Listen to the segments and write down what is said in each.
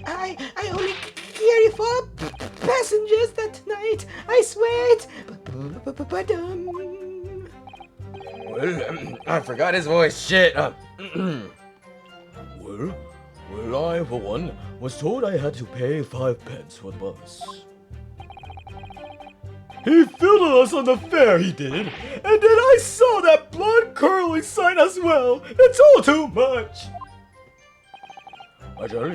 I only carry 4 passengers that night. I swear it. Well, I forgot his voice. Shit. Well, I, for one, was told I had to pay 5 pence for the bus. He fiddled us on the fare, he did. And then I saw that blood-curdling sign as well. It's all too much. I tell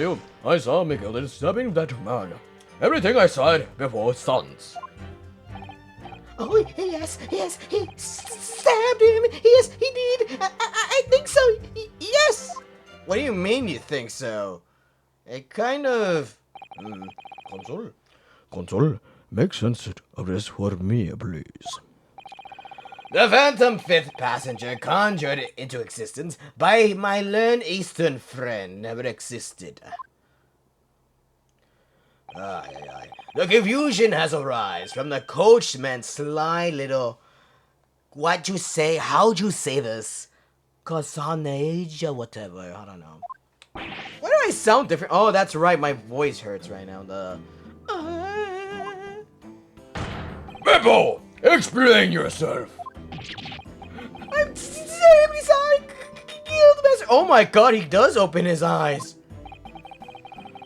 you, I saw Miguel stabbing that man. Everything I said before sons. Oh, yes, he stabbed him. Yes, he did. I think so. Yes. What do you mean you think so? It kind of... Console, make sense of this for me, please. The phantom 5th passenger conjured into existence by my learned Eastern friend never existed. The confusion has arisen from the coachman's sly little... How'd you say this? Cassonage or whatever, I don't know. Why do I sound different? Oh, that's right, my voice hurts right now. Beppo, explain yourself. I'm terribly sorry. Guild master. Oh my god, he does open his eyes.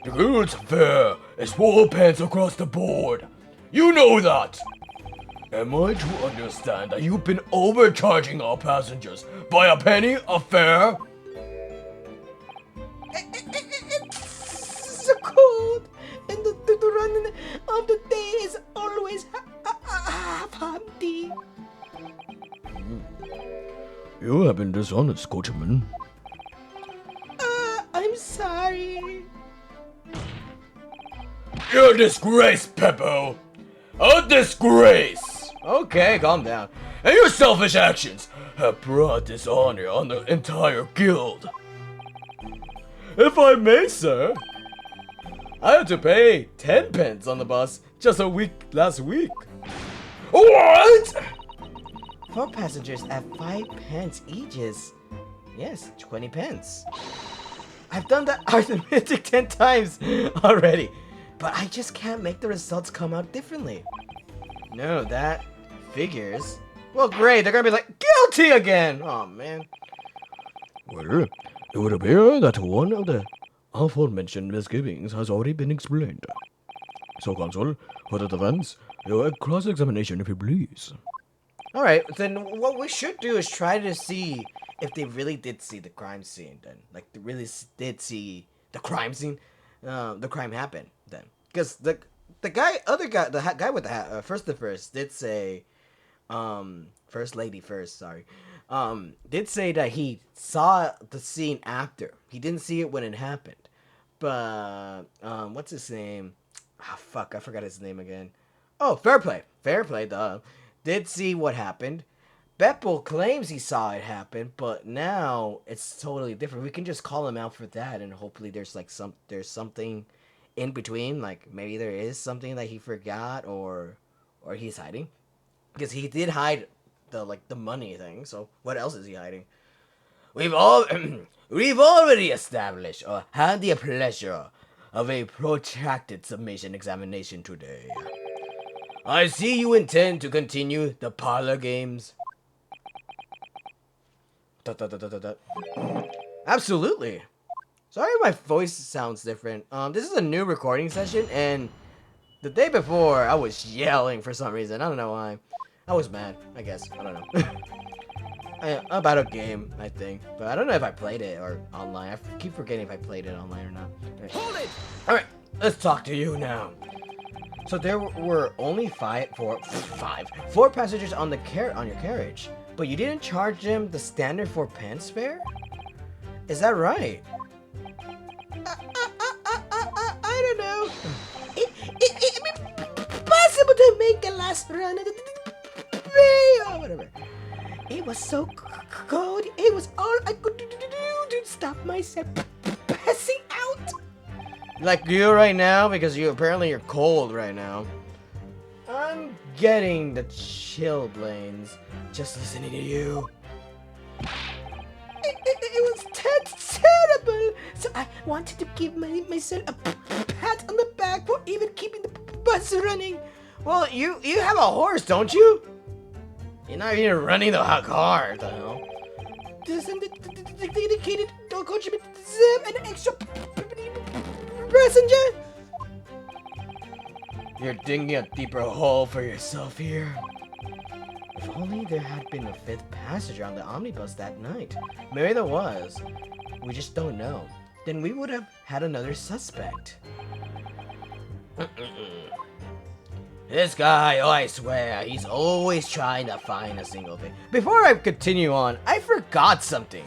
The guild's fare is 4 pence across the board. You know that. Am I to understand that you've been overcharging our passengers by a penny a fare? It's so cold, and the run of the day is always half empty. You have been dishonest, coachman. I'm sorry. You're a disgrace, Peppo! A disgrace! Okay, calm down. And your selfish actions have brought dishonor on the entire guild. If I may, sir, I had to pay 10 pence on the bus just last week. What? 4 passengers at 5 pence each is, yes, 20 pence. I've done that arithmetic 10 times already, but I just can't make the results come out differently. No, that figures. Well, great, they're gonna be like, guilty again! Oh, man. Well, it would appear that one of the aforementioned misgivings has already been explained. So, Consul, for the defense, your cross-examination if you please. Alright, then what we should do is try to see if they really did see the crime scene then. Like, they really did see the crime scene, the crime happen then. Because the guy with the hat, first did say, First Lady first, sorry, did say that he saw the scene after. He didn't see it when it happened. But, what's his name? Ah, fuck, I forgot his name again. Oh, Fairplay, did see what happened. Beppo claims he saw it happen, but now it's totally different. We can just call him out for that, and hopefully there's like something in between. Like maybe there is something that he forgot, or he's hiding, because he did hide the money thing. So what else is he hiding? We've already established or had the pleasure of a protracted submission examination today. I see you intend to continue the parlor games. Absolutely. Sorry my voice sounds different. This is a new recording session, and the day before I was yelling for some reason. I don't know why. I was mad, I guess. I don't know. About a game, I think. But I don't know if I played it or online. I keep forgetting if I played it online or not. Right. Hold it! Alright, let's talk to you now. So there were only four passengers on your carriage, but you didn't charge them the standard 4 pence fare? Is that right? I don't know. It possible to make a last run at the whatever. It was so cold. It was all I could do to stop myself passing out. Like you right now, because you're cold right now. I'm getting the chilblains just listening to you. It was terrible. So I wanted to give myself a pat on the back for even keeping the bus running. Well, you have a horse, don't you? You're not even running the car, the hell? Doesn't the dedicated coachman deserve an extra passenger? You're digging a deeper hole for yourself here. If only there had been a fifth passenger on the omnibus that night. Maybe there was. We just don't know. Then we would have had another suspect. This guy, oh, I swear, he's always trying to find a single thing. Before I continue on, I forgot something.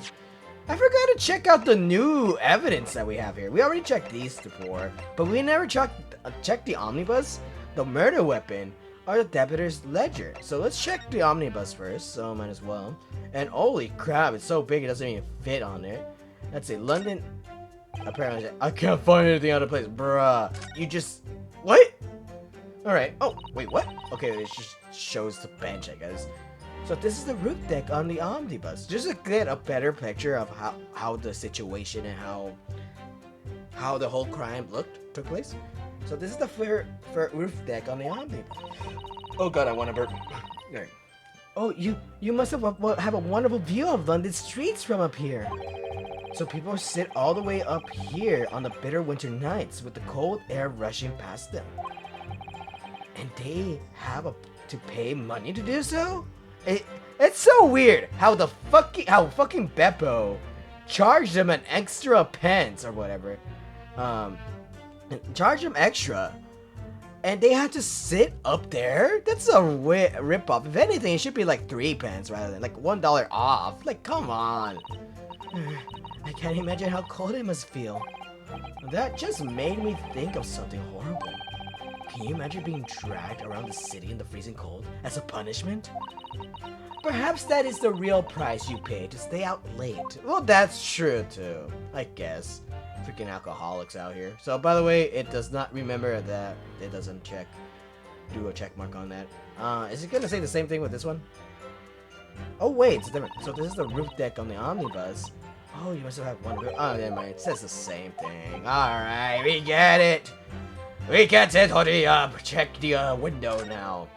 I forgot to check out the new evidence that we have here. We already checked these before, but we never checked the omnibus, the murder weapon, or the debtor's ledger. So let's check the omnibus first, so might as well. And holy crap, it's so big it doesn't even fit on it. Let's see, London. Apparently, I can't find anything out of place. Bruh, you just... What? Alright, oh, wait, what? Okay, it just shows the bench, I guess. So this is the roof deck on the omnibus. Just to get a better picture of how the situation and how the whole crime took place. So this is the roof deck on the omnibus. Oh god, I want to burp. Right. Oh, you must have a wonderful view of London streets from up here. So people sit all the way up here on the bitter winter nights with the cold air rushing past them. And they have to pay money to do so? It's so weird how fucking Beppo charged them an extra pence or whatever. Charge them extra. And they have to sit up there? That's a rip-off. If anything, it should be like 3 pence rather than like $1 off. Like, come on. I can't imagine how cold it must feel. That just made me think of something horrible. Can you imagine being dragged around the city in the freezing cold as a punishment? Perhaps that is the real price you pay to stay out late. Well, that's true too, I guess. Freaking alcoholics out here. So, by the way, it does not remember that. It doesn't do a check mark on that. Is it gonna say the same thing with this one? Oh wait, it's different. So this is the roof deck on the omnibus. Oh, you must have had one roof. Oh, never mind. It says the same thing. Alright, we get it. We get it, Hody. Check the window now.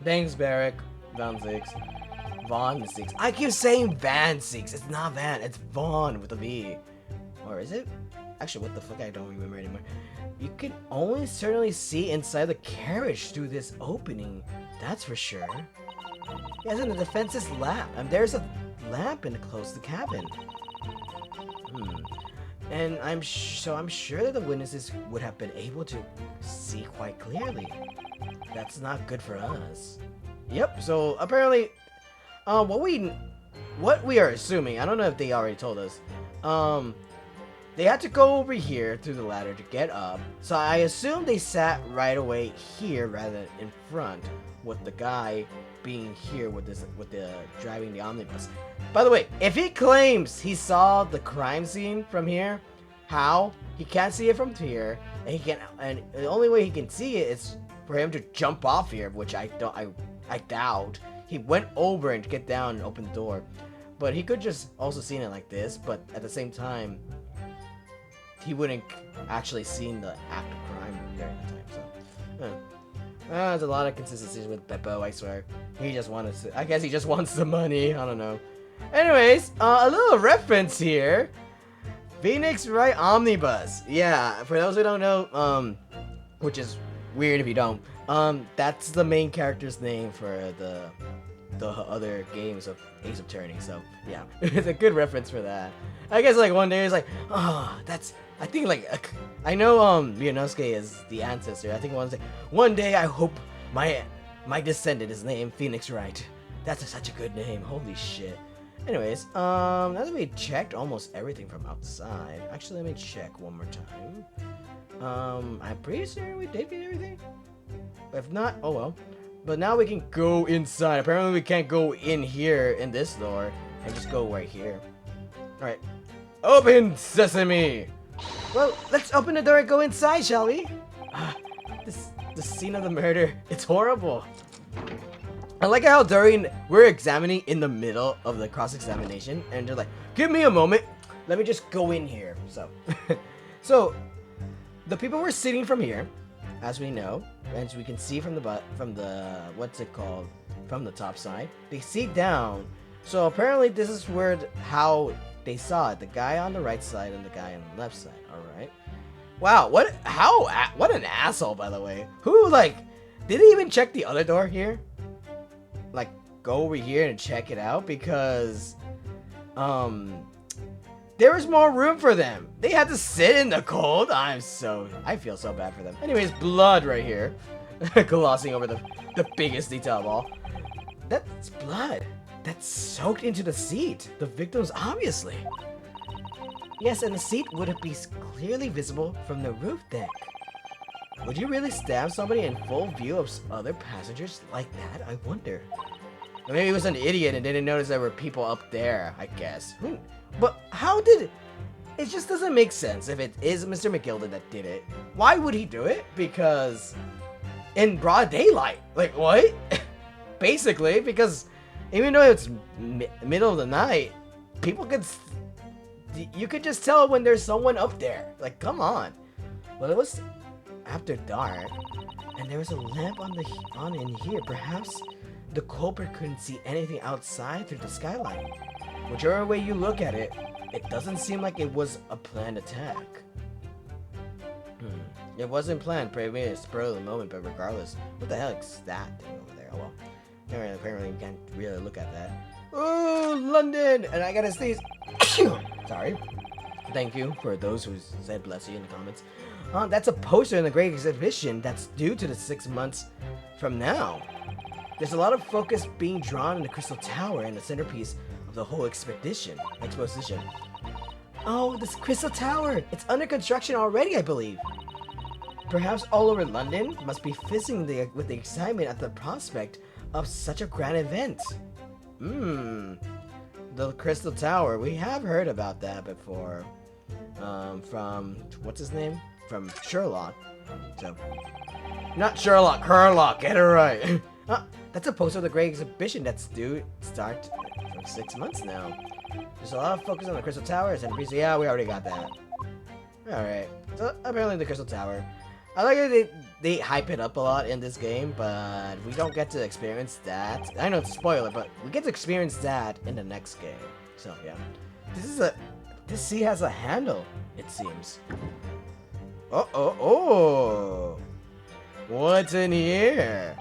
Thanks, Barrick. Van Six. Von Six. I keep saying Van Six. It's not Van. It's Vaughn with a V. Or is it? Actually, what the fuck? I don't remember anymore. You can only certainly see inside the carriage through this opening. That's for sure. Yes, and the defense's lamp. And there's a lamp in close to the cabin. And I'm sure that the witnesses would have been able to see quite clearly. That's not good for us. Yep. So apparently, what we are assuming, I don't know if they already told us. They had to go over here through the ladder to get up. So I assume they sat right away here rather than in front, with the guy being here with the driving the omnibus. By the way, if he claims he saw the crime scene from here, how he can't see it from here, and the only way he can see it is for him to jump off here, which I doubt. He went over and get down and open the door, but he could just also seen it like this. But at the same time, he wouldn't actually seen the act of crime during the time. So. There's a lot of consistencies with Beppo, I swear. He just wanted to, I guess he just wants the money, I don't know. Anyways, a little reference here. Phoenix Wright Omnibus. Yeah, for those who don't know, which is weird if you don't, that's the main character's name for the other games of Ace Attorney, so yeah. It's a good reference for that. I guess like one day it's like, oh, that's, I think like, I know Miyanosuke is the ancestor. I think one day I hope my descendant is named Phoenix Wright. That's such a good name. Holy shit. Anyways, now that we checked almost everything from outside, actually let me check one more time. I'm pretty sure we did get everything. If not, oh well. But now we can go inside. Apparently we can't go in here in this door and just go right here. Alright. Open sesame! Well, let's open the door and go inside, shall we? The scene of the murder, it's horrible. I like how we're examining in the middle of the cross-examination, and they're like, give me a moment. let me just go in here. So, so the people were sitting from here, as we know, as we can see from the what's it called, from the top side. They sit down. So apparently this is where how they saw it. The guy on the right side and the guy on the left side. All right. Wow. What an asshole, by the way. Who did he even check the other door here? Like, go over here and check it out because there was more room for them. They had to sit in the cold. I feel so bad for them. Anyways, blood right here. Glossing over the biggest detail of all. That's blood. That's soaked into the seat. The victims, obviously. Yes, and the seat would be clearly visible from the roof deck. Would you really stab somebody in full view of other passengers like that? I wonder. Or maybe he was an idiot and didn't notice there were people up there, I guess. But how did... It just doesn't make sense if it is Mr. McGilda that did it. Why would he do it? Because... in broad daylight. Like, what? Basically, because even though it's middle of the night, people could... You could just tell when there's someone up there. Like, come on. Well, it was after dark, and there was a lamp on in here. Perhaps the culprit couldn't see anything outside through the skylight. Whichever way you look at it, it doesn't seem like it was a planned attack. It wasn't planned, maybe a spur of the moment, but regardless, what the heck is that thing over there? Oh well, apparently you can't really look at that. Oh, London! And I gotta sneeze. Sorry. Thank you for those who said bless you in the comments. That's a poster in the Great Exhibition that's due to the 6 months from now. There's a lot of focus being drawn in the Crystal Tower and the centerpiece of the whole exposition. Oh, this Crystal Tower! It's under construction already, I believe. Perhaps all over London must be fizzing with the excitement at the prospect of such a grand event. The Crystal Tower. We have heard about that before. From what's his name? From Sherlock. So, not Sherlock, Herlock. Get it right. That's a poster of the Great Exhibition that's due start from 6 months now. There's a lot of focus on the Crystal Tower, and yeah, we already got that. Alright, so apparently the Crystal Tower. I like that they hype it up a lot in this game, but we don't get to experience that. I know it's a spoiler, but we get to experience that in the next game. So yeah, this seat has a handle, it seems. Oh! What's in here?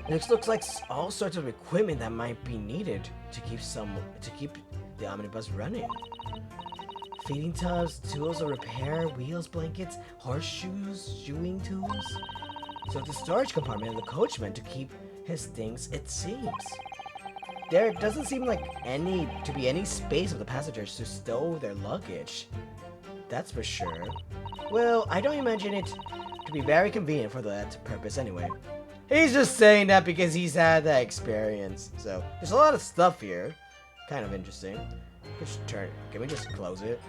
This looks like all sorts of equipment that might be needed to keep the omnibus running. Feeding tubs, tools of repair, wheels, blankets, horseshoes, shoeing tools. So the storage compartment of the coachman to keep his things, it seems. There doesn't seem like to be any space for the passengers to stow their luggage. That's for sure. Well, I don't imagine it to be very convenient for that purpose anyway. He's just saying that because he's had that experience. So, there's a lot of stuff here. Kind of interesting. Can we just close it?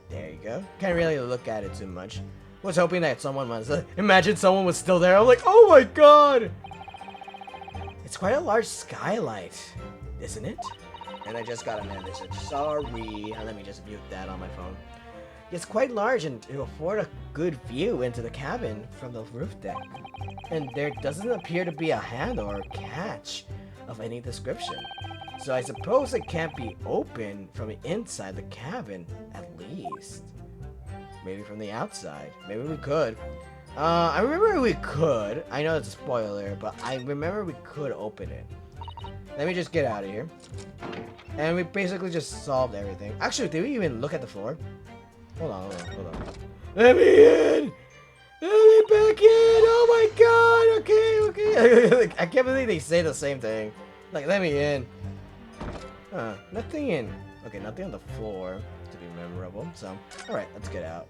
There you go. Can't really look at it too much. Was hoping that someone was... imagine someone was still there. I'm like, oh my god! It's quite a large skylight, isn't it? And I just got a message. Sorry. Let me just mute that on my phone. It's quite large and to afford a good view into the cabin from the roof deck. And there doesn't appear to be a handle or catch of any description. So I suppose it can't be open from inside the cabin, at least. Maybe from the outside. Maybe we could. I remember we could. I know it's a spoiler, but I remember we could open it. Let me just get out of here. And we basically just solved everything. Actually, did we even look at the floor? Hold on. Let me in! Let me back in! Oh my god! Okay. I can't believe they say the same thing. Like, let me in. Nothing in. Okay, nothing on the floor to be memorable. So, alright, let's get out.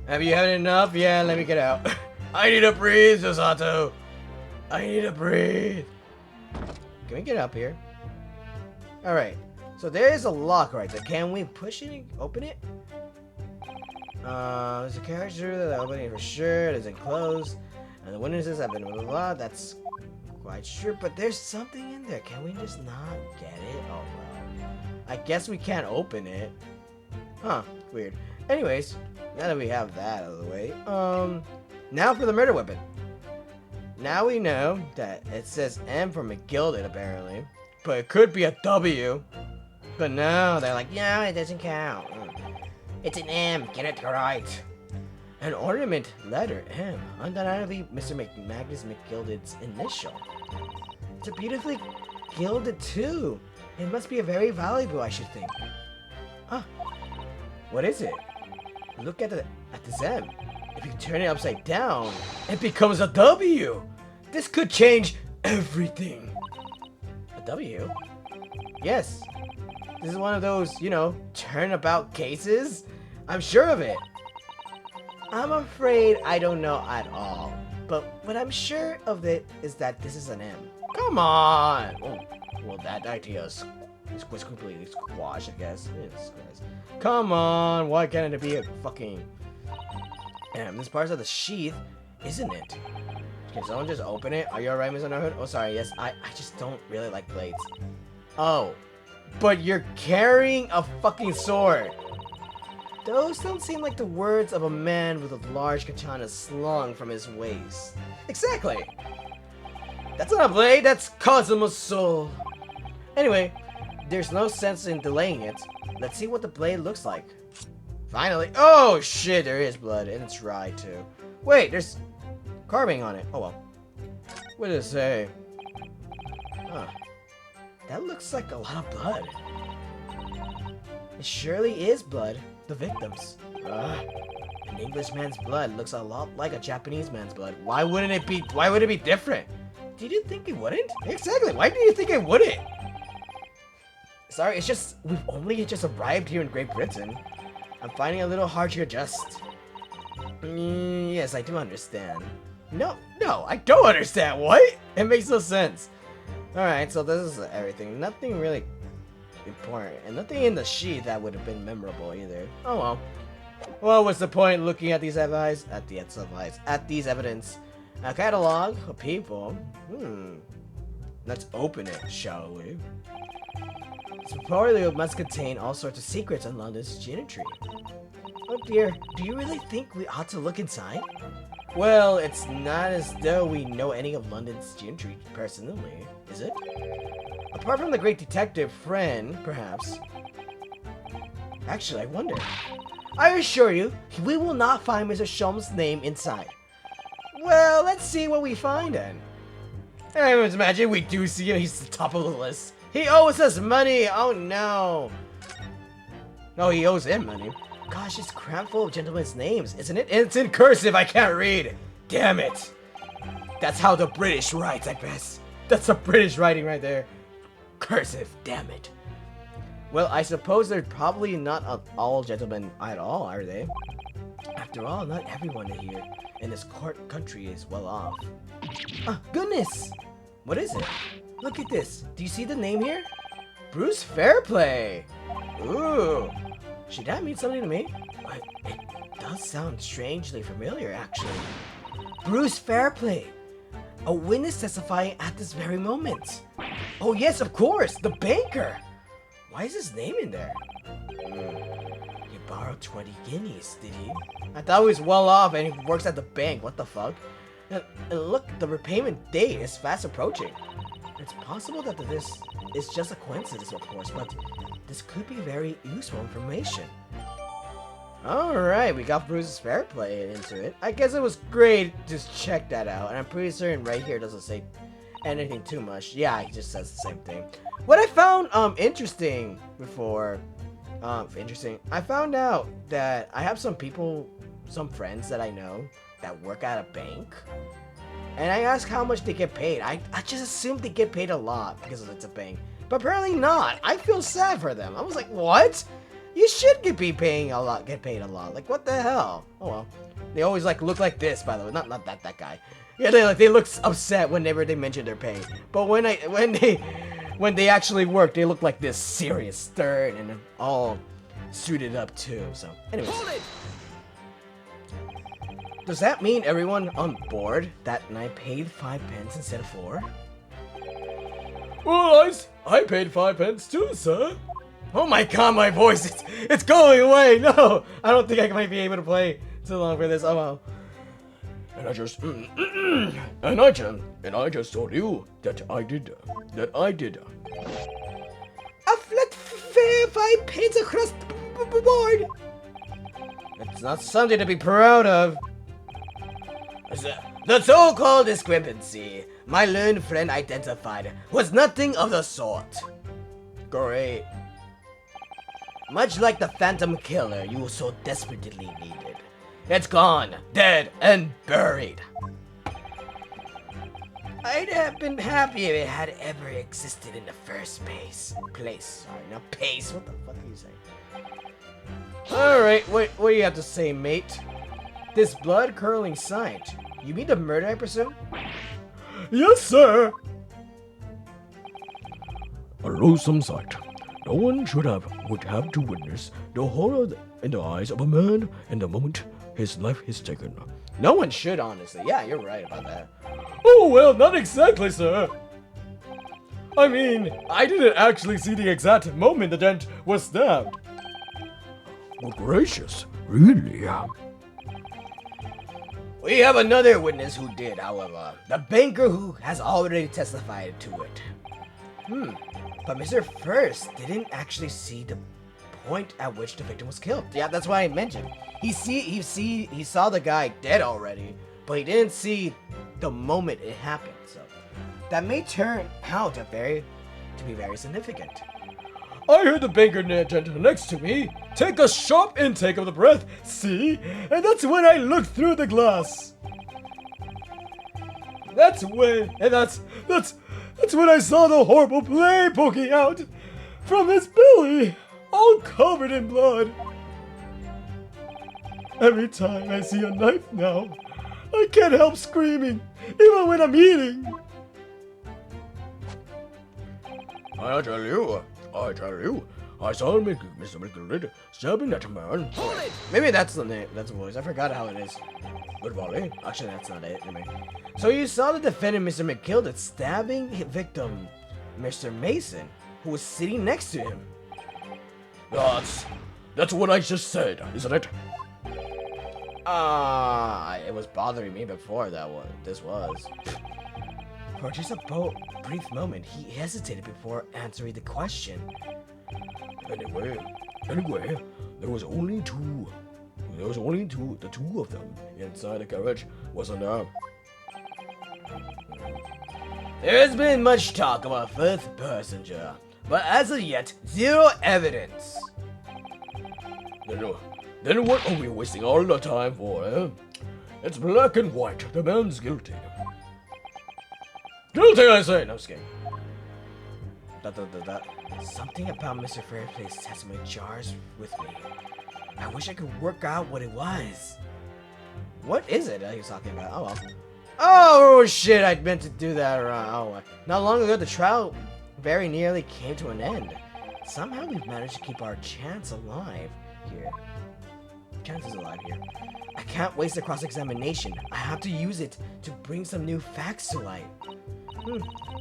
Have you had enough? Yeah, let me get out. I need to breathe, Susato. I need to breathe. Can we get up here? Alright. So there is a lock right there. Can we push it and open it? There's a carriage through the opening for sure. It isn't closed. And the windows have been blah, blah, blah. That's quite sure. But there's something in there. Can we just not get it? Oh, well. I guess we can't open it. Huh, weird. Anyways, now that we have that out of the way, now for the murder weapon. Now we know that it says M for McGilded, apparently. But it could be a W. But no, they're like, no, it doesn't count. It's an M, get it right. An ornament letter M, undeniably Mr. Magnus McGilded's initial. It's a beautifully gilded too. It must be a very valuable, I should think. Huh. What is it? Look at this M. If you turn it upside down, it becomes a W. This could change everything. A W? Yes. This is one of those, you know, turnabout cases. I'm sure of it. I'm afraid I don't know at all. But what I'm sure of it is that this is an M. Come on! Oh, well, that idea was completely squashed, I guess. Yes, come on! Why can't it be a fucking M? This part's of the sheath, isn't it? Can someone just open it? Are you alright, Miss Underhood? Oh, sorry, yes, I just don't really like blades. Oh, but you're carrying a fucking sword. Those don't seem like the words of a man with a large katana slung from his waist. Exactly. That's not a blade, that's Cosmo's soul. Anyway, there's no sense in delaying it. Let's see what the blade looks like. Finally. Oh shit, there is blood, and it's dry too. Wait, there's carving on it. Oh well. What does it say? Huh. That looks like a lot of blood. It surely is blood. The victims. An Englishman's blood looks a lot like a Japanese man's blood. Why would it be different? Did you think it wouldn't? Exactly. Why do you think it wouldn't? Sorry, it's just we've only just arrived here in Great Britain. I'm finding it a little hard to adjust. Yes, I do understand. No, I don't understand. What? It makes no sense. Alright, so this is everything. Nothing really important. And nothing in the sheet that would have been memorable either. Oh well. Well, what's the point looking at these evidence? At these evidence. A catalog of people. Let's open it, shall we? This portfolio must contain all sorts of secrets on London's geometry. Oh dear, do you really think we ought to look inside? Well, it's not as though we know any of London's geometry personally, is it? Apart from the great detective friend, perhaps. Actually, I wonder. I assure you, we will not find Mr. Shulman's name inside. Well, let's see what we find then. Everyone's imagine we do see him, he's the top of the list. He owes us money! Oh no! No, he owes him money. Gosh, it's crammed full of gentlemen's names, isn't it? It's in cursive, I can't read! Damn it! That's how the British write, I guess. That's the British writing right there. Cursive, damn it. Well, I suppose they're probably not all gentlemen at all, are they? After all, not everyone here in this country is well off. Ah, goodness! What is it? Look at this. Do you see the name here? Bruce Fairplay! Ooh! Should that mean something to me? It does sound strangely familiar, actually. Bruce Fairplay! A witness testifying at this very moment. Oh yes, of course! The banker! Why is his name in there? He borrowed 20 guineas, did he? I thought he was well off and he works at the bank. What the fuck? And look, the repayment date is fast approaching. It's possible that this is just a coincidence, of course, but this could be very useful information. Alright, we got Bruce's Fairplay into it. I guess it was great to just check that out, and I'm pretty certain right here doesn't say anything too much. Yeah, it just says the same thing. What I found interesting before, I found out that I have some friends that I know that work at a bank. And I asked how much they get paid. I just assumed they get paid a lot because it's a bank. But apparently not. I feel sad for them. I was like, what? You should get paid a lot. Like, what the hell? Oh well. They always like look like this, by the way. Not that guy. Yeah, they look upset whenever they mention their pay. But when they actually work, they look like this, serious, stern, and all suited up too. So, anyways. Does that mean everyone on board that I paid 5 pence instead of 4? Well, I paid 5 pence too, sir. Oh my god, my voice, it's going away. No, I don't think I might be able to play too long for this. Oh well. And I just told you that I did. A flat fair 5 pins across the board. It's not something to be proud of. The so-called discrepancy my learned friend identified was nothing of the sort. Great. Much like the Phantom Killer you so desperately needed. It's gone, dead, and buried. I'd have been happy if it had ever existed in the first place. Sorry, not pace. What the fuck are you saying? Alright, what do you have to say, mate? This blood-curdling sight. You mean the murder, I presume? Yes, sir! A loathsome sight. No one would have to witness the horror in the eyes of a man in the moment his life is taken. No one should, honestly. Yeah, you're right about that. Oh, well, not exactly, sir. I mean, I didn't actually see the exact moment the dent was stabbed. Good gracious, really? We have another witness who did, however. The banker who has already testified to it. But Mr. First didn't actually see the point at which the victim was killed. Yeah, that's why I mentioned. He saw the guy dead already, but he didn't see the moment it happened. So that may turn out to be very significant. I heard the banker next to me take a sharp intake of the breath, see? And that's when I looked through the glass. That's when I saw the horrible blade poking out from his belly, all covered in blood. Every time I see a knife now, I can't help screaming, even when I'm eating. I tell you, I saw Mr. McLeod stabbing that man. Hold it! Maybe that's the name, that's the voice. I forgot how it is. Good volley. Actually, that's not it. So you saw the defendant, Mr. McKilda, stabbing his victim, Mr. Mason, who was sitting next to him. That's what I just said, isn't it? It was bothering me before this was. For just a brief moment, he hesitated before answering the question. Anyway, there was only two. The two of them inside the carriage, wasn't there? There has been much talk about fifth passenger, but as of yet, zero evidence. Then what are we wasting all the time for, eh? It's black and white. The man's guilty. Guilty, I say! No, I'm just kidding. Something about Mr. Fairface has my jars with me. I wish I could work out what it was. What is it that he's talking about? Oh well. Oh shit, I meant to do that around. Oh well. Not long ago, the trial very nearly came to an end. Somehow we've managed to keep our chances alive here. I can't waste a cross-examination. I have to use it to bring some new facts to light.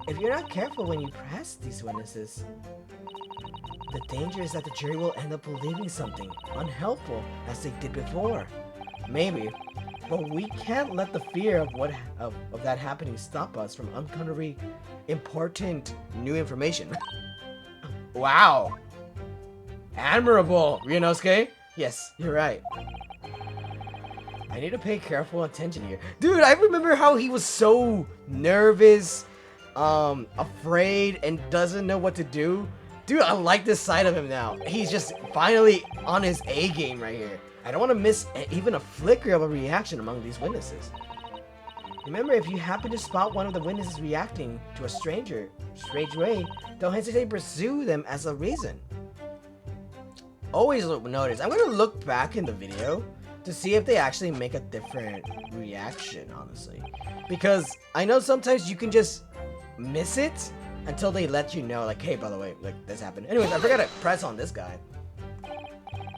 If you're not careful when you press these witnesses, the danger is that the jury will end up believing something unhelpful as they did before. Maybe, but we can't let the fear of that happening stop us from uncovering important new information. Wow. Admirable, Ryunosuke. Yes, you're right. I need to pay careful attention here. Dude, I remember how he was so nervous, afraid, and doesn't know what to do. Dude, I like this side of him now. He's just finally on his A game right here. I don't want to miss even a flicker of a reaction among these witnesses. Remember, if you happen to spot one of the witnesses reacting to a strange way, don't hesitate to pursue them as a reason. Always notice. I'm going to look back in the video to see if they actually make a different reaction, honestly. Because I know sometimes you can just miss it until they let you know, like, hey, by the way, like, this happened. Anyways, I forgot to press on this guy.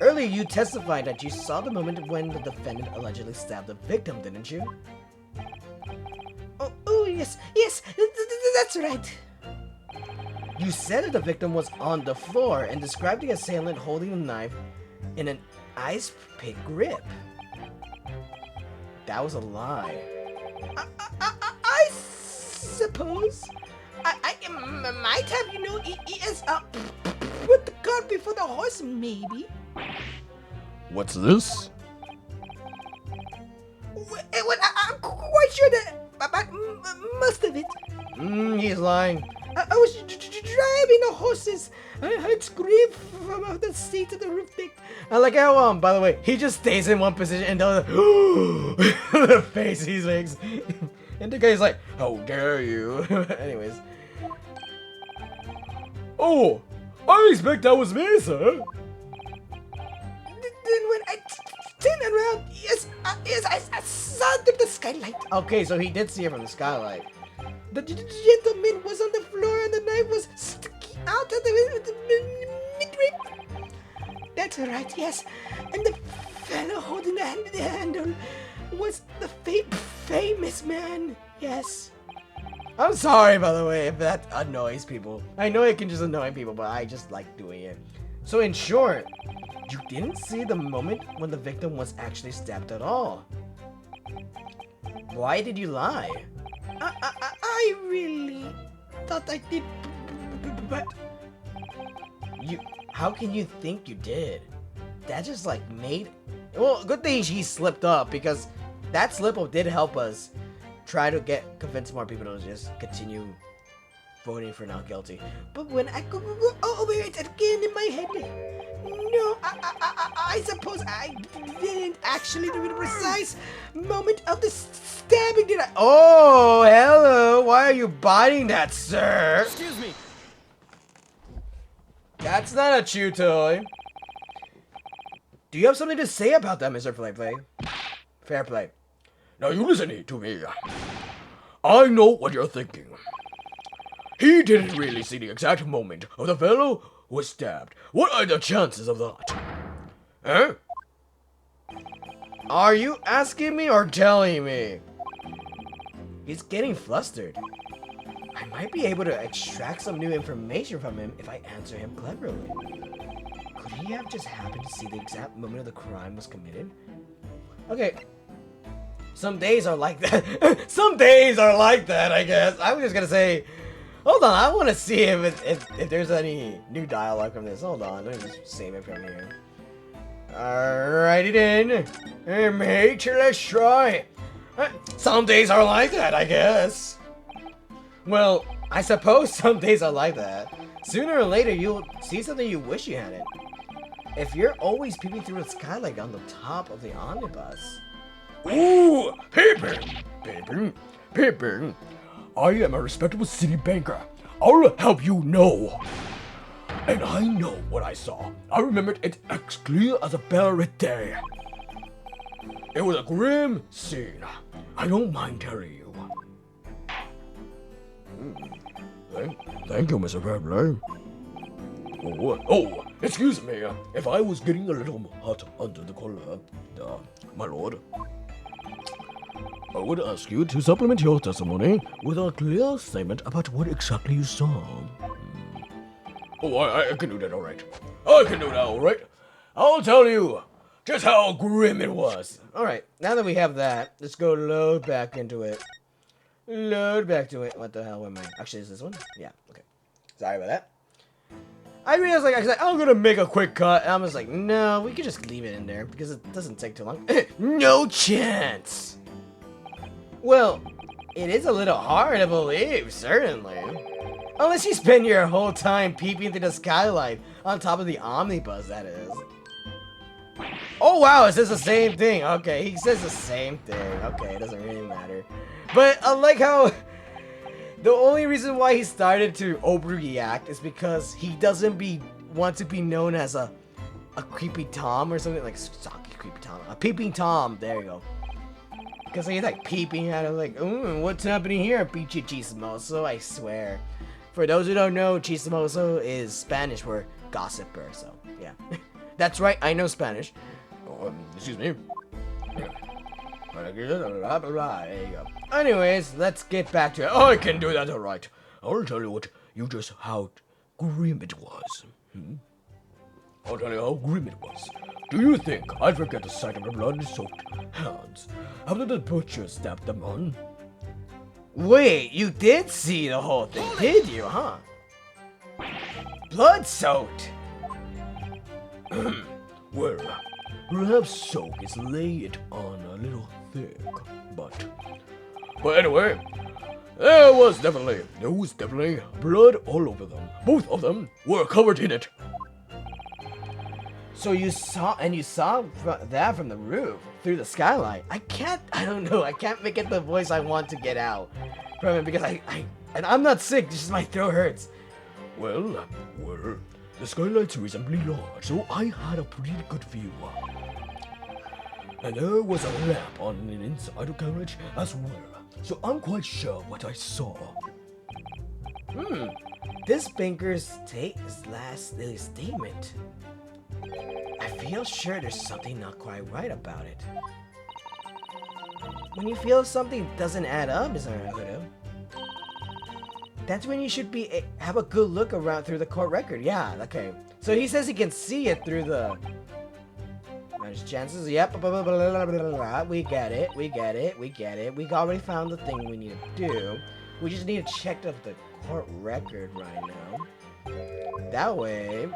Earlier, you testified that you saw the moment when the defendant allegedly stabbed the victim, didn't you? Oh yes, that's right. You said that the victim was on the floor and described the assailant holding a knife in an ice pick grip. That was a lie. I suppose. I might have, is put the cart before the horse, maybe. What's this? I'm quite sure that about most of it. He's lying. I was driving the horses. I heard scream from out the seat of the roof deck. I like how, by the way, he just stays in one position and does the face he makes. And the guy's like, how dare you? Anyways. Oh, I expect that was me, sir. Then when I turned around, yes, I saw through the skylight. Okay, so he did see it from the skylight. The gentleman was on the floor and the knife was sticking out of the mid-rib. That's right, yes. And the fellow holding the handle was the famous man, yes. I'm sorry, by the way, if that annoys people. I know it can just annoy people, but I just like doing it. So in short, you didn't see the moment when the victim was actually stabbed at all. Why did you lie? I really thought I did, but how can you think you did? That just like well, good thing he slipped up, because that slip up did help us try to convince more people to just continue voting for not guilty. But when I go over it again in my head, no, I suppose I didn't actually do the precise moment of the stabbing, did I? Oh, hello, why are you biting that, sir? Excuse me. That's not a chew toy. Do you have something to say about that, Mr. Play? Fair play. Now you listen to me. I know what you're thinking. He didn't really see the exact moment of the fellow who was stabbed. What are the chances of that? Huh? Are you asking me or telling me? He's getting flustered. I might be able to extract some new information from him if I answer him cleverly. Could he have just happened to see the exact moment of the crime was committed? Okay. Some days are like that. Some days are like that, I guess. I was just gonna say, hold on, I want to see if there's any new dialogue from this. Hold on, let me just save it from here. Alrighty then. Hey mate, let's try. Some days are like that, I guess. Well, I suppose some days are like that. Sooner or later, you'll see something you wish you hadn't. If you're always peeping through the skylight on the top of the omnibus. Ooh, Peeping. I am a respectable city banker. I'll help you know. And I know what I saw. I remembered it as clear as a bell right there. It was a grim scene. I don't mind telling you. Thank you, Mr. Fairplay. Oh, excuse me if I was getting a little hot under the collar, my lord. I would ask you to supplement your testimony with a clear statement about what exactly you saw. Oh, I can do that all right. I'll tell you just how grim it was. Alright, now that we have that, let's go load back into it. Load back to it. What the hell am I? Actually, is this one? Yeah, okay. Sorry about that. I realized, like, I was like, I'm gonna make a quick cut. And I was like, no, we could just leave it in there because it doesn't take too long. No chance. Well, it is a little hard to believe, certainly. Unless you spend your whole time peeping through the skylight on top of the omnibus, that is. Oh, wow, it says the same thing. Okay, he says the same thing. Okay, it doesn't really matter. But I like how the only reason why he started to overreact is because he doesn't want to be known as a creepy Tom or something like stocky creepy Tom. A peeping Tom. There you go. Because he's like peeping at him like, ooh, what's happening here, Pichi Chismoso? I swear. For those who don't know, Chismoso is Spanish for gossiper. So yeah, that's right. I know Spanish. Oh, excuse me. There you go. Anyways, let's get back to it. I can do that all right. I'll tell you what you just grim it was. I'll tell you how grim it was. Do you think I'd forget the sight of the blood-soaked hands after the butcher stabbed them on? Wait, you did see the whole thing, did you, huh? Blood-soaked. Well, perhaps soak is lay it on a little thick, but anyway, there was definitely blood all over them. Both of them were covered in it. So you saw that from the roof, through the skylight. I don't know, I can't make it the voice I want to get out from it because and I'm not sick, it's just my throat hurts. Well, the skylight's reasonably large, so I had a pretty good view. And there was a lamp on the inside of the carriage as well, so I'm quite sure what I saw. This banker's last statement. I feel sure there's something not quite right about it. When you feel something doesn't add up, Mr. Naruto, that's when you should have a good look around through the court record. Yeah, okay. So he says he can see it through the... There's chances. Yep. Blah, blah, blah, blah, blah. We get it. We already found the thing we need to do. We just need to check the court record right now. That way...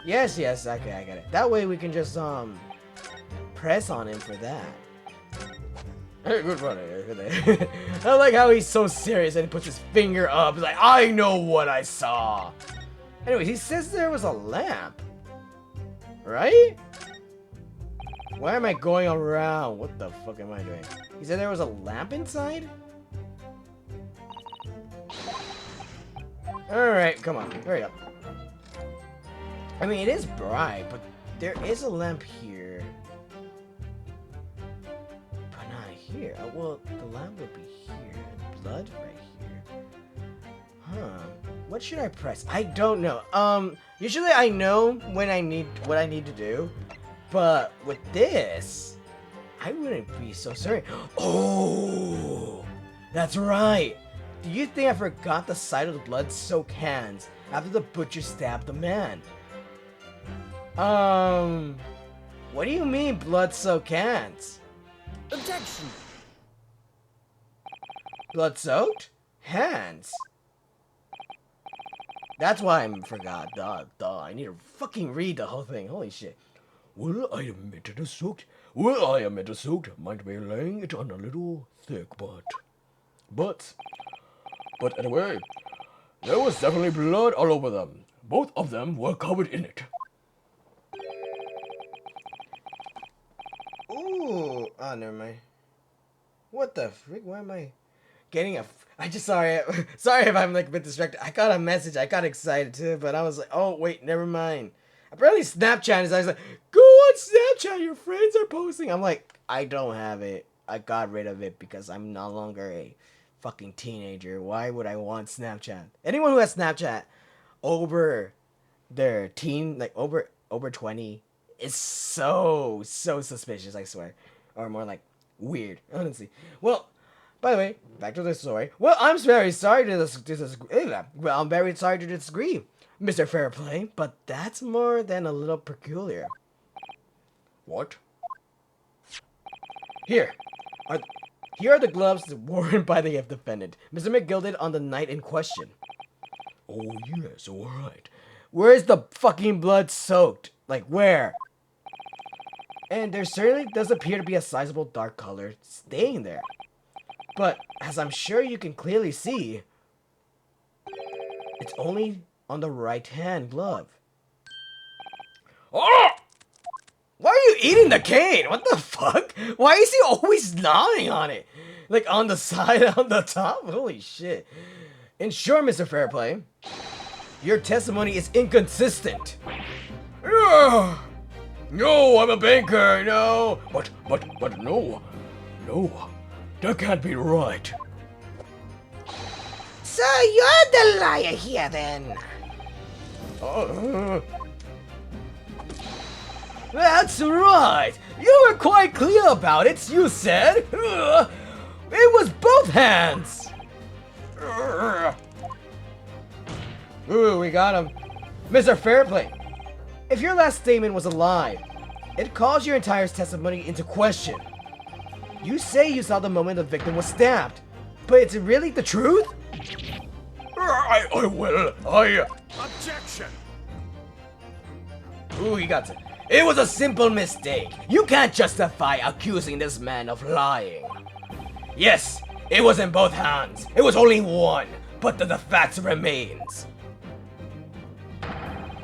Yes, okay, I get it. That way we can just, press on him for that. Hey, good running. I like how he's so serious and he puts his finger up. He's like, I know what I saw. Anyway, he says there was a lamp. Right? Why am I going around? What the fuck am I doing? He said there was a lamp inside? Alright, come on. Hurry up. I mean, it is bright, but there is a lamp here. But not here. Well, the lamp would be here. And blood right here. Huh. What should I press? I don't know. Usually I know what I need to do. But with this, I wouldn't be so certain. Oh! That's right! Do you think I forgot the sight of the blood-soaked hands after the butcher stabbed the man? What do you mean blood-soaked hands? Objection. Blood-soaked? Hands? That's why I forgot. Duh. I need to fucking read the whole thing. Holy shit. Well, I admit it is soaked. Might be laying it on a little thick, but anyway, there was definitely blood all over them. Both of them were covered in it. Ooh. Oh, never mind. What the frick? Why am I getting a... I just... Sorry if I'm like a bit distracted. I got a message. I got excited too, but I was like, oh, wait, never mind. Apparently Snapchat is... I was like, go on Snapchat. Your friends are posting. I'm like, I don't have it. I got rid of it because I'm no longer a fucking teenager. Why would I want Snapchat? Anyone who has Snapchat over their teen, like over 20... is so suspicious, I swear. Or more like weird, honestly. Well, by the way, back to the story. Well, I'm very sorry to disagree, Mr. Fairplay, but that's more than a little peculiar. What? Here are the gloves worn by the defendant, Mr. McGilded, on the night in question. Oh yes, alright. Where's the fucking blood soaked? Like, where? And there certainly does appear to be a sizable dark color stain there. But, as I'm sure you can clearly see, it's only on the right-hand glove. Oh! Why are you eating the cane? What the fuck? Why is he always gnawing on it? Like, on the side, on the top? Holy shit. In short, Mr. Fairplay, your testimony is inconsistent. No, I'm a banker, no. But no, that can't be right. So you're the liar here then. That's right. You were quite clear about it, you said. It was both hands. Ooh, we got him. Mr. Fairplay, if your last statement was a lie, it calls your entire testimony into question. You say you saw the moment the victim was stabbed, but is it really the truth? Objection! Ooh, he got it. It was a simple mistake. You can't justify accusing this man of lying. Yes, it was in both hands. It was only one, but the fact remains.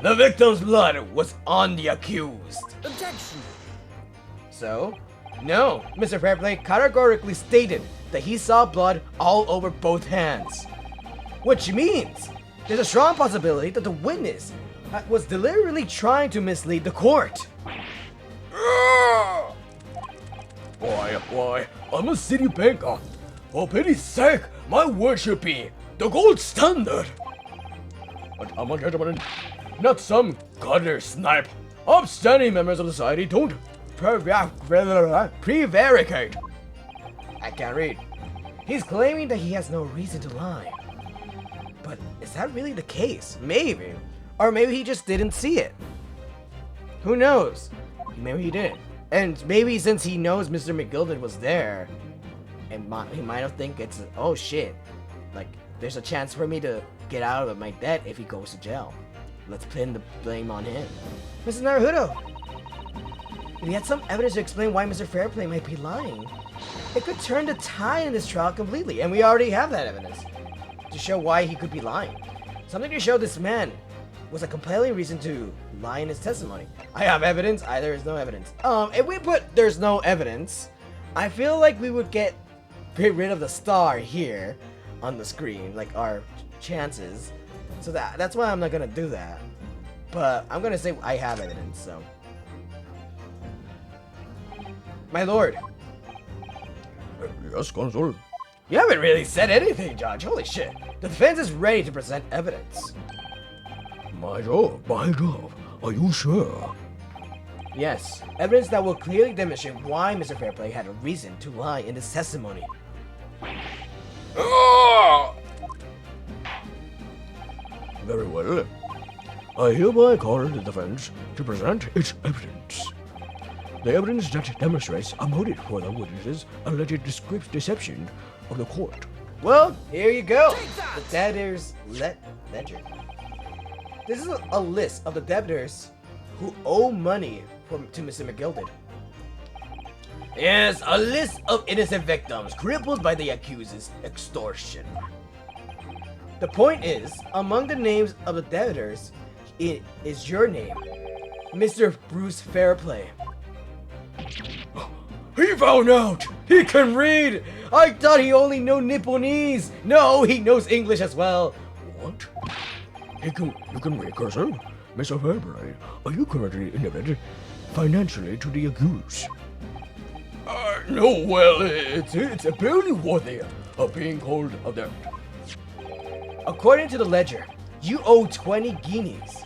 The victim's blood was on the accused. Objection! So, no, Mr. Fairplay categorically stated that he saw blood all over both hands. Which means there's a strong possibility that the witness was deliberately trying to mislead the court. Why, I'm a city banker. For pity's sake, my word should be the gold standard. But I'm a gentleman, not some gutter snipe. Upstanding members of society don't Prevaricate. I can't read. He's claiming that he has no reason to lie. But is that really the case? Maybe. Or maybe he just didn't see it. Who knows? Maybe he didn't. And maybe since he knows Mr. McGilded was there, and he might have think it's, oh shit, like there's a chance for me to get out of my debt if he goes to jail. Let's pin the blame on him. Mr. Naruto, if he had some evidence to explain why Mr. Fairplay might be lying, it could turn the tide in this trial completely, and we already have that evidence to show why he could be lying. Something to show this man was a compelling reason to lie in his testimony. I have evidence, there is no evidence. If we put there's no evidence, I feel like we would get rid of the star here on the screen, like our chances. So that's why I'm not gonna do that. But I'm gonna say I have evidence, so. My lord. Yes, Consul. You haven't really said anything, Judge. Holy shit. The defense is ready to present evidence. My job. Are you sure? Yes, evidence that will clearly demonstrate why Mr. Fairplay had a reason to lie in his testimony. Very well. I hereby call the defense to present its evidence. The evidence that demonstrates a motive for the witness's alleged deception of the court. Well, here you go. The debtors' ledger. This is a list of the debtors who owe money to Mr. McGilded. Yes, a list of innocent victims crippled by the accused's extortion. The point is, among the names of the debtors, it is your name, Mr. Bruce Fairplay. He found out! He can read! I thought he only knew Nipponese! No, he knows English as well! What? You can read, cursor? Mr. Fairplay, are you currently indebted financially to the accused? No, well, it's barely worthy of being called a debt. According to the ledger, you owe 20 guineas.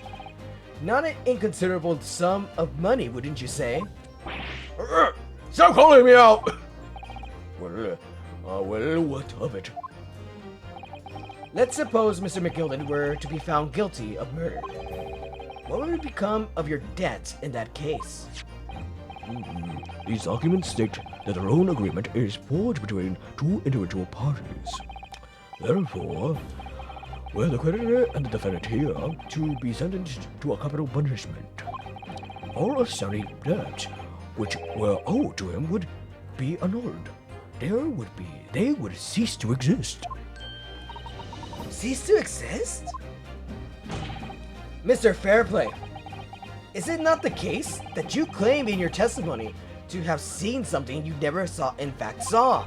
Not an inconsiderable sum of money, wouldn't you say? Stop calling me out! Well, what of it? Let's suppose Mr. McGilded were to be found guilty of murder. What would become of your debt in that case? These documents state that the loan agreement is forged between two individual parties. Therefore, were the creditor and the defendant here to be sentenced to a capital punishment, all outstanding debts which were owed to him would be annulled. They would cease to exist. Cease to exist? Mr. Fairplay, is it not the case that you claim in your testimony to have seen something you never in fact saw?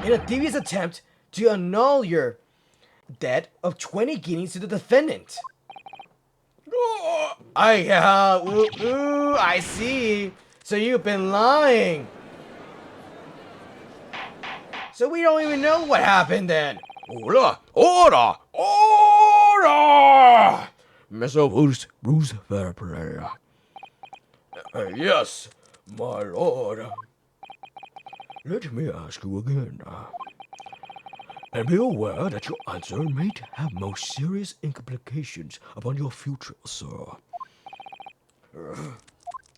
In a devious attempt to annul your debt of 20 guineas to the defendant. I see. So you've been lying. So we don't even know what happened then. Order! Mr. Bruce Fairplay. Yes, my lord. Let me ask you again. And be aware that your answer may have most serious implications upon your future, sir.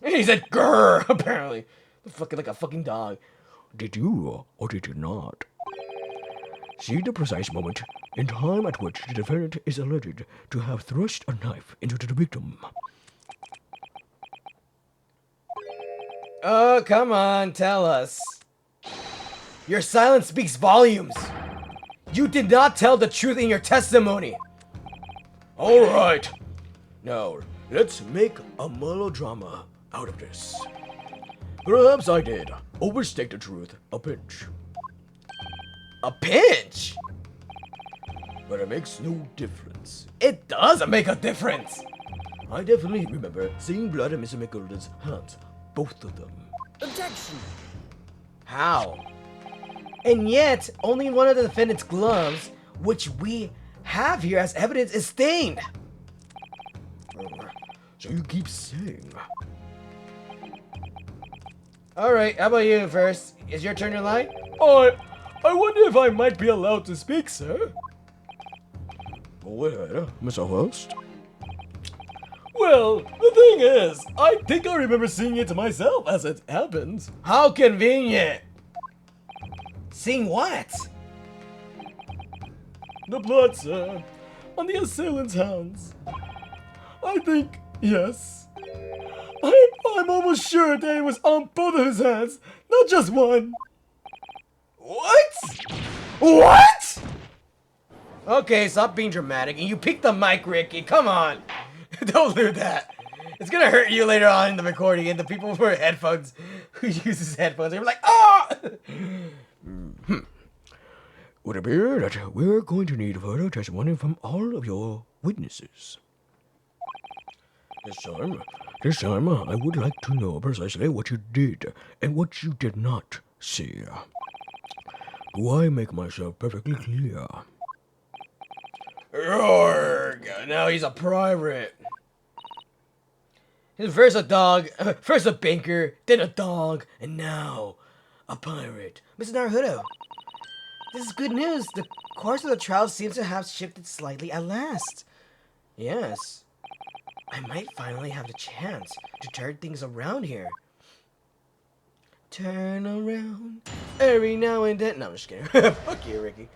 He said grrr, apparently. Fucking like a fucking dog. Did you, or did you not, see the precise moment in time at which the defendant is alleged to have thrust a knife into the victim? Oh, come on, tell us. Your silence speaks volumes. You did not tell the truth in your testimony. Alright. Now, let's make a melodrama out of this. Perhaps I did overstate the truth a pinch. A pinch? But it makes no difference. It doesn't make a difference. I definitely remember seeing blood in Mr. McGilden's hands. Both of them. Objection. How? And yet, only one of the defendant's gloves, which we have here as evidence, is stained. So you keep saying. Alright, how about you first? Is your turn to lie? I wonder if I might be allowed to speak, sir. Go ahead, Mr. Host. Well, the thing is, I think I remember seeing it myself as it happened. How convenient. Seeing what? The blood, sir, on the assailant's hands. I think, yes. I'm almost sure that it was on both of his hands, not just one. What? What? Okay, stop being dramatic. And you picked the mic, Ricky. Come on. Don't do that. It's gonna hurt you later on in the recording, and the people who wear headphones, who uses headphones, they're like, oh! Would appear that we're going to need further testimony from all of your witnesses. This time, I would like to know precisely what you did and what you did not see. Do I make myself perfectly clear? Yorg. Now he's a pirate. He's first a dog, first a banker, then a dog, and now a pirate. Mr. Naruto, this is good news. The course of the trial seems to have shifted slightly at last. Yes. I might finally have the chance to turn things around here. Turn around every now and then. No, I'm just kidding. Fuck you, Ricky.